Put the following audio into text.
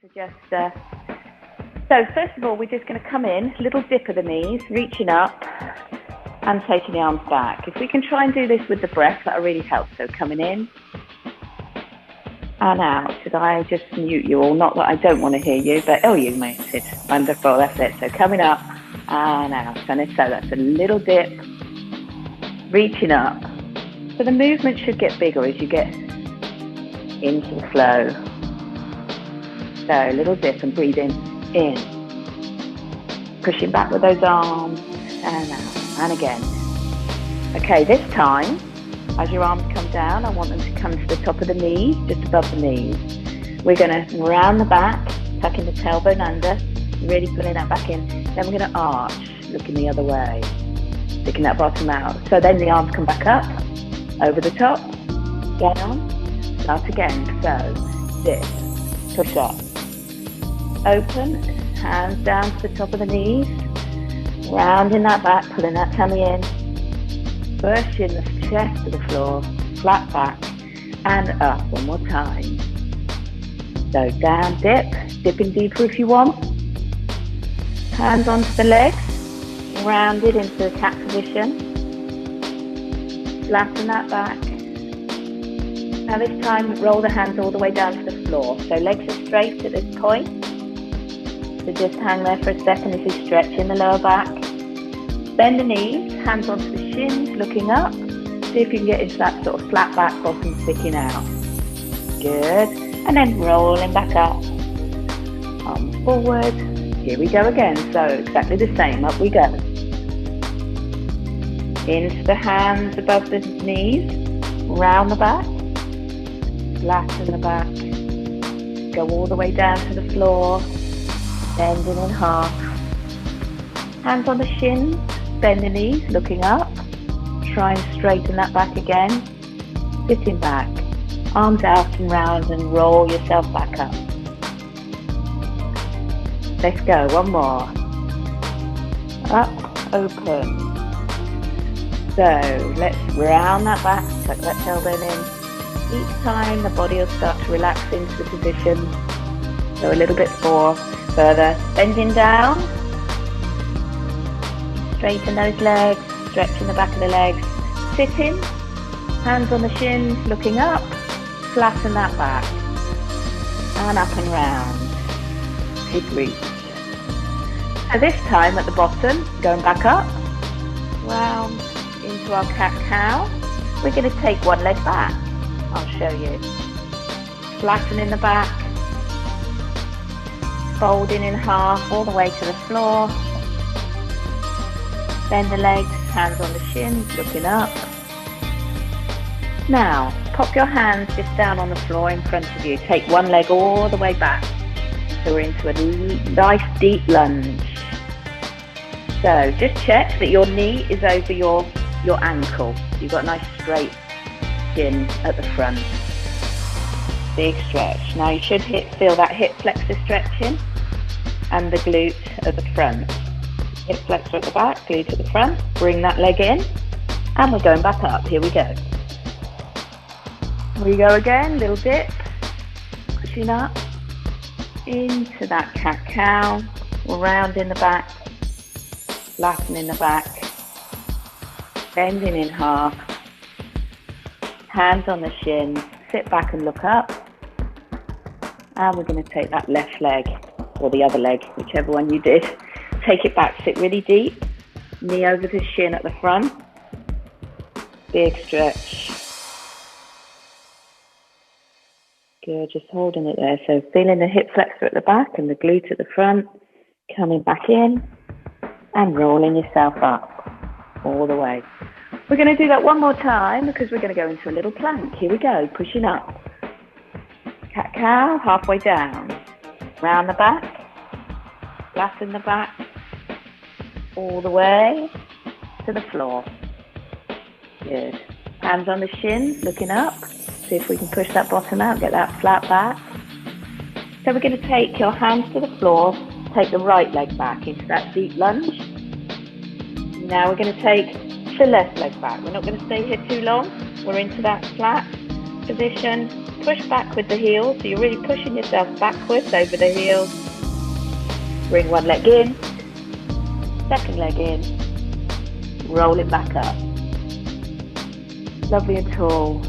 So first of all, we're just going to come in, little dip of the knees, reaching up and taking the arms back. If we can try and do this with the breath, that'll really help. So coming in and out. Should I just mute you all? Not that I don't want to hear you, but you may sit. Wonderful, that's it. So coming up and out. And so that's a little dip, reaching up. So the movement should get bigger as you get into the flow. So a little dip and breathing in. Pushing back with those arms and out. And again. Okay, this time, as your arms come down, I want them to come to the top of the knees, just above the knees. We're going to round the back, tucking the tailbone under, really pulling that back in. Then we're going to arch, looking the other way, sticking that bottom out. So then the arms come back up, over the top, down, start again. So dip, push up, open, hands down to the top of the knees, rounding that back, pulling that tummy in, pushing the chest to the floor, flat back, and up one more time. So down, dip, dipping deeper if you want. Hands onto the legs, rounded into the cat position. Flatten that back. Now this time, roll the hands all the way down to the floor. So legs are straight at this point. So just hang there for a second. This is stretching the lower back. Bend the knees, hands onto the shins, looking up. See if you can get into that sort of flat back, bottom sticking out. Good. And then rolling back up. Arms forward. Here we go again. So exactly the same. Up we go. Into the hands above the knees. Round the back. Flatten the back. Go all the way down to the floor. Bending in half. Hands on the shins. Bend the knees, looking up. Try and straighten that back again. Sitting back. Arms out and round and roll yourself back up. Let's go, one more. Up, open. So let's round that back, tuck that tailbone in. Each time the body will start to relax into the position. So a little bit more further. Bending down. Straighten those legs, stretching the back of the legs. Sitting, hands on the shins, looking up. Flatten that back. And up and round. Big reach. So this time at the bottom, going back up, round into our cat-cow. We're going to take one leg back. I'll show you. Flattening the back. Folding in half all the way to the floor. Bend the legs, hands on the shins, looking up. Now, pop your hands just down on the floor in front of you. Take one leg all the way back. So we're into a nice deep lunge. So just check that your knee is over your ankle. You've got a nice straight shin at the front. Big stretch. Now you should feel that hip flexor stretching and the glute at the front. Hip flexor at the back, glute at the front. Bring that leg in. And we're going back up. Here we go. Here we go again. Little dip. Pushing up. Into that cat-cow. Round in the back. Flattening the back. Bending in half. Hands on the shins. Sit back and look up. And we're going to take that left leg. Or the other leg. Whichever one you did. Take it back, sit really deep, knee over the shin at the front, big stretch. Good, just holding it there. So feeling the hip flexor at the back and the glute at the front, coming back in and rolling yourself up all the way. We're going to do that one more time because we're going to go into a little plank. Here we go, pushing up. Cat-cow, halfway down. Round the back, flatten the back. All the way to the floor. Good. Hands on the shins, looking up. See if we can push that bottom out, get that flat back. So we're going to take your hands to the floor, take the right leg back into that deep lunge. Now we're going to take the left leg back. We're not going to stay here too long. We're into that flat. position, push back with the heels. So you're really pushing yourself backwards over the heels. Bring one leg in, second leg in, roll it back up. Lovely and tall.